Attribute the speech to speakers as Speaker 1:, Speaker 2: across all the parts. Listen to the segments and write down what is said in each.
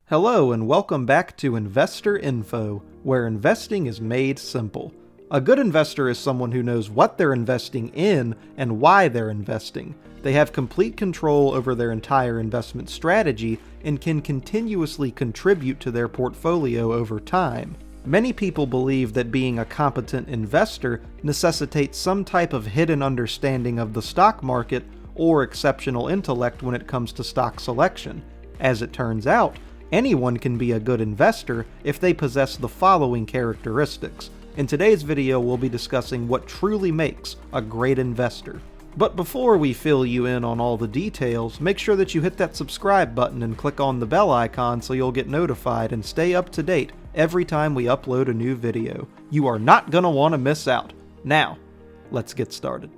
Speaker 1: Hello and welcome back to Investor Info, where investing is made simple. A good investor is someone who knows what they're investing in and why they're investing. They have complete control over their entire investment strategy and can continuously contribute to their portfolio over time. Many people believe that being a competent investor necessitates some type of hidden understanding of the stock market or exceptional intellect when it comes to stock selection. As it turns out, anyone can be a good investor if they possess the following characteristics. In today's video, we'll be discussing what truly makes a great investor. But before we fill you in on all the details, make sure that you hit that subscribe button and click on the bell icon so you'll get notified and stay up to date every time we upload a new video. You are not gonna want to miss out. Now, let's get started.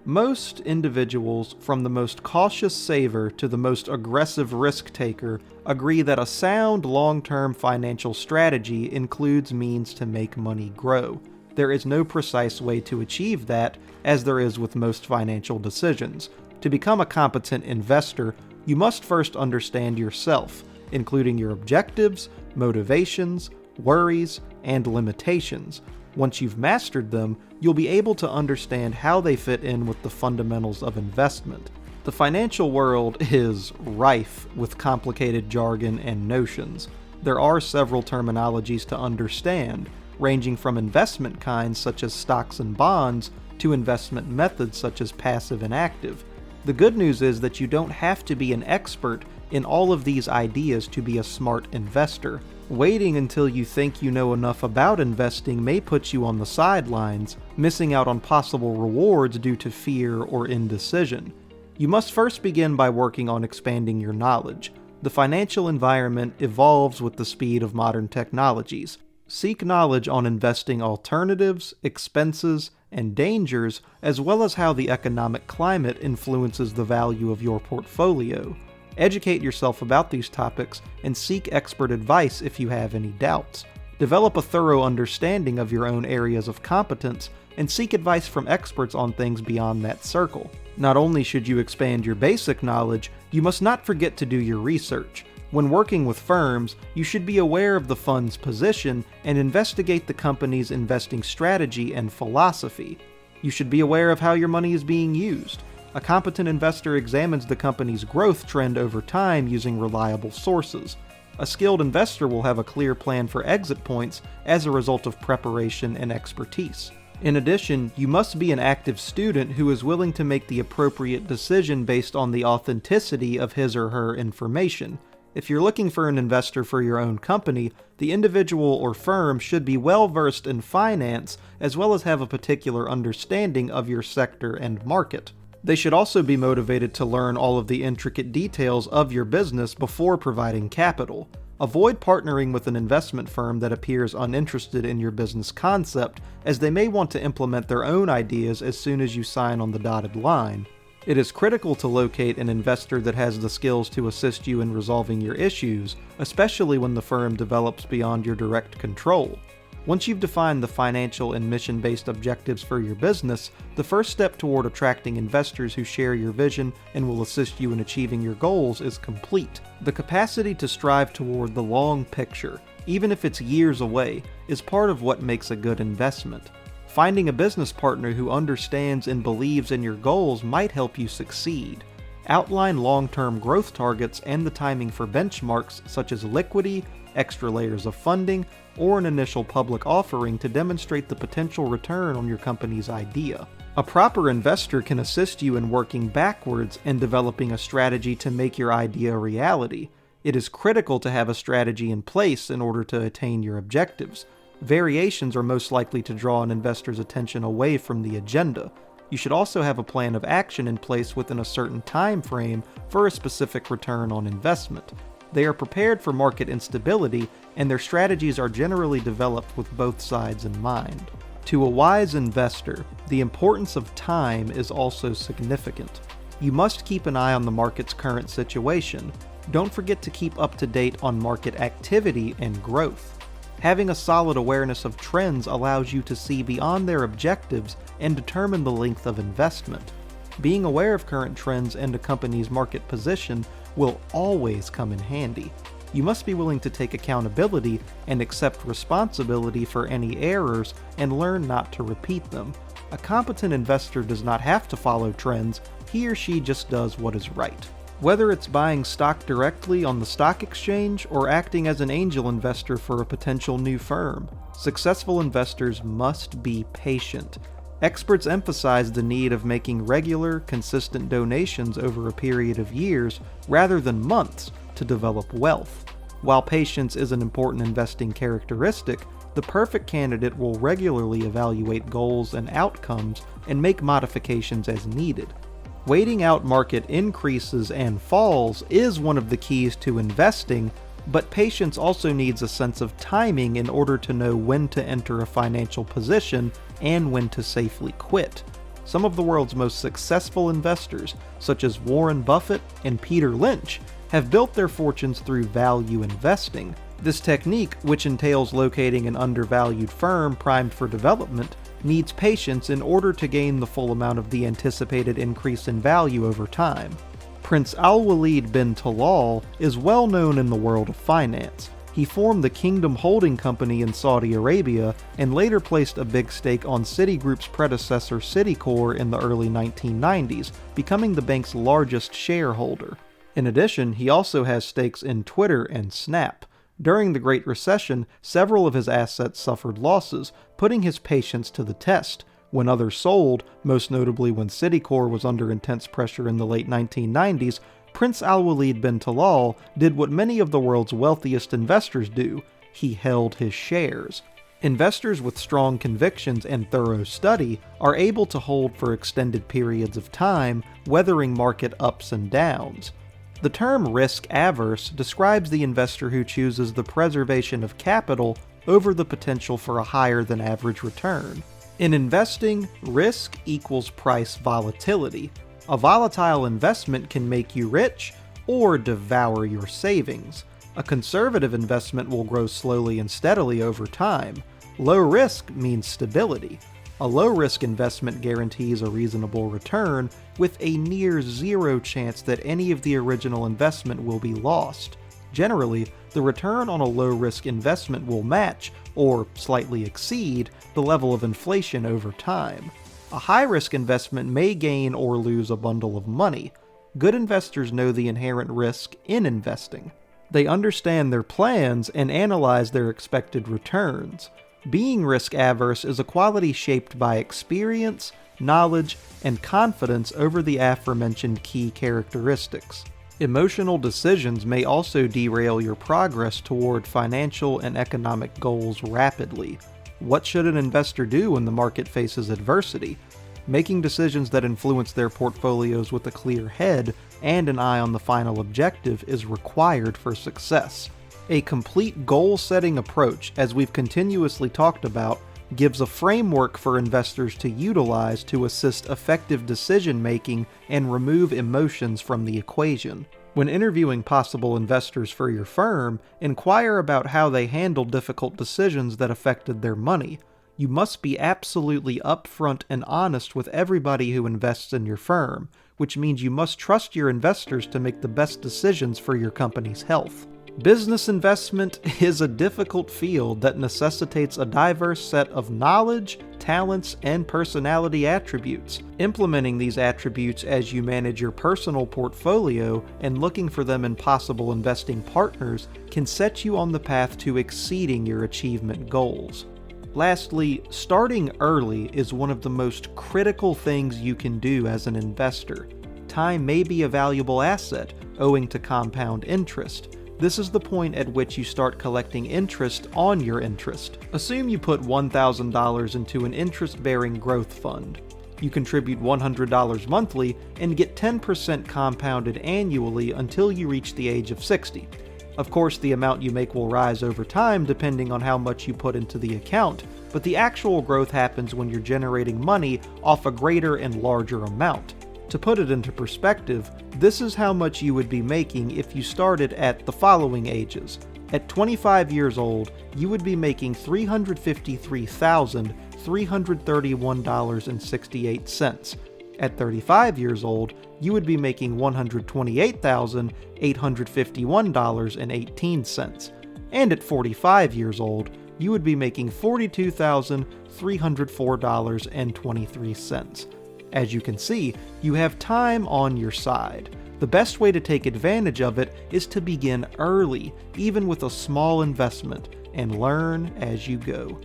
Speaker 1: Most individuals, from the most cautious saver to the most aggressive risk taker, agree that a sound long-term financial strategy includes means to make money grow. There is no precise way to achieve that, as there is with most financial decisions. To become a competent investor, you must first understand yourself, including your objectives, motivations, worries, and limitations. Once you've mastered them, you'll be able to understand how they fit in with the fundamentals of investment. The financial world is rife with complicated jargon and notions. There are several terminologies to understand, ranging from investment kinds such as stocks and bonds to investment methods such as passive and active. The good news is that you don't have to be an expert in all of these ideas to be a smart investor. Waiting until you think you know enough about investing may put you on the sidelines, missing out on possible rewards due to fear or indecision. You must first begin by working on expanding your knowledge. The financial environment evolves with the speed of modern technologies. Seek knowledge on investing alternatives, expenses, and dangers, as well as how the economic climate influences the value of your portfolio. Educate yourself about these topics and seek expert advice if you have any doubts. Develop a thorough understanding of your own areas of competence and seek advice from experts on things beyond that circle. Not only should you expand your basic knowledge, you must not forget to do your research. When working with firms, you should be aware of the fund's position and investigate the company's investing strategy and philosophy. You should be aware of how your money is being used. A competent investor examines the company's growth trend over time using reliable sources. A skilled investor will have a clear plan for exit points as a result of preparation and expertise. In addition, you must be an active student who is willing to make the appropriate decision based on the authenticity of his or her information. If you're looking for an investor for your own company, the individual or firm should be well versed in finance as well as have a particular understanding of your sector and market. They should also be motivated to learn all of the intricate details of your business before providing capital. Avoid partnering with an investment firm that appears uninterested in your business concept, as they may want to implement their own ideas as soon as you sign on the dotted line. It is critical to locate an investor that has the skills to assist you in resolving your issues, especially when the firm develops beyond your direct control. Once you've defined the financial and mission-based objectives for your business, the first step toward attracting investors who share your vision and will assist you in achieving your goals is complete. The capacity to strive toward the long picture, even if it's years away, is part of what makes a good investment. Finding a business partner who understands and believes in your goals might help you succeed. Outline long-term growth targets and the timing for benchmarks such as liquidity, extra layers of funding, or an initial public offering to demonstrate the potential return on your company's idea. A proper investor can assist you in working backwards and developing a strategy to make your idea a reality. It is critical to have a strategy in place in order to attain your objectives. Variations are most likely to draw an investor's attention away from the agenda. You should also have a plan of action in place within a certain time frame for a specific return on investment. They are prepared for market instability, and their strategies are generally developed with both sides in mind. To a wise investor, the importance of time is also significant. You must keep an eye on the market's current situation. Don't forget to keep up to date on market activity and growth. Having a solid awareness of trends allows you to see beyond their objectives and determine the length of investment. Being aware of current trends and a company's market position will always come in handy. you must be willing to take accountability and accept responsibility for any errors and learn not to repeat them. A competent investor does not have to follow trends, he or she just does what is right. Whether it's buying stock directly on the stock exchange or acting as an angel investor for a potential new firm, successful investors must be patient. Experts emphasize the need of making regular, consistent donations over a period of years rather than months to develop wealth. While patience is an important investing characteristic, the perfect candidate will regularly evaluate goals and outcomes and make modifications as needed. Waiting out market increases and falls is one of the keys to investing, but patience also needs a sense of timing in order to know when to enter a financial position and when to safely quit. Some of the world's most successful investors, such as Warren Buffett and Peter Lynch, have built their fortunes through value investing. This technique, which entails locating an undervalued firm primed for development, needs patience in order to gain the full amount of the anticipated increase in value over time. Prince Al-Walid bin Talal is well known in the world of finance. He formed the Kingdom Holding Company in Saudi Arabia and later placed a big stake on Citigroup's predecessor Citicorp in the early 1990s, becoming the bank's largest shareholder. In addition, he also has stakes in Twitter and Snap. During the Great Recession, several of his assets suffered losses, putting his patience to the test. When others sold, most notably when Citicorp was under intense pressure in the late 1990s, Prince Al-Walid bin Talal did what many of the world's wealthiest investors do: he held his shares. Investors with strong convictions and thorough study are able to hold for extended periods of time, weathering market ups and downs. The term risk-averse describes the investor who chooses the preservation of capital over the potential for a higher-than-average return. In investing, risk equals price volatility. A volatile investment can make you rich or devour your savings. A conservative investment will grow slowly and steadily over time. Low risk means stability. A low-risk investment guarantees a reasonable return, with a near zero chance that any of the original investment will be lost. Generally, the return on a low-risk investment will match, or slightly exceed, the level of inflation over time. A high-risk investment may gain or lose a bundle of money. Good investors know the inherent risk in investing. They understand their plans and analyze their expected returns. Being risk-averse is a quality shaped by experience, knowledge, and confidence over the aforementioned key characteristics. Emotional decisions may also derail your progress toward financial and economic goals rapidly. What should an investor do when the market faces adversity? Making decisions that influence their portfolios with a clear head and an eye on the final objective is required for success. A complete goal-setting approach, as we've continuously talked about, gives a framework for investors to utilize to assist effective decision-making and remove emotions from the equation. When interviewing possible investors for your firm, inquire about how they handled difficult decisions that affected their money. You must be absolutely upfront and honest with everybody who invests in your firm, which means you must trust your investors to make the best decisions for your company's health. Business investment is a difficult field that necessitates a diverse set of knowledge, talents, and personality attributes. Implementing these attributes as you manage your personal portfolio and looking for them in possible investing partners can set you on the path to exceeding your achievement goals. Lastly, starting early is one of the most critical things you can do as an investor. Time may be a valuable asset, owing to compound interest. This is the point at which you start collecting interest on your interest. Assume you put $1,000 into an interest-bearing growth fund. You contribute $100 monthly and get 10% compounded annually until you reach the age of 60. Of course, the amount you make will rise over time depending on how much you put into the account, but the actual growth happens when you're generating money off a greater and larger amount. To put it into perspective, this is how much you would be making if you started at the following ages. At 25 years old, you would be making $353,331.68. At 35 years old, you would be making $128,851.18. And at 45 years old, you would be making $42,304.23. As you can see, you have time on your side. The best way to take advantage of it is to begin early, even with a small investment, and learn as you go.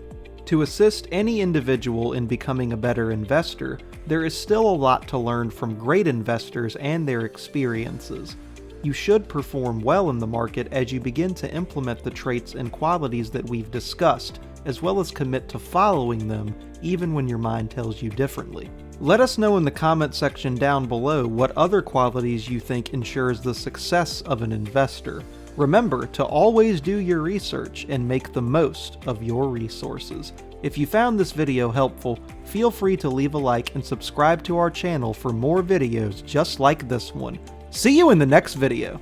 Speaker 1: To assist any individual in becoming a better investor, there is still a lot to learn from great investors and their experiences. You should perform well in the market as you begin to implement the traits and qualities that we've discussed, as well as commit to following them even when your mind tells you differently. Let us know in the comment section down below what other qualities you think ensures the success of an investor. Remember to always do your research and make the most of your resources. If you found this video helpful, feel free to leave a like and subscribe to our channel for more videos just like this one. See you in the next video!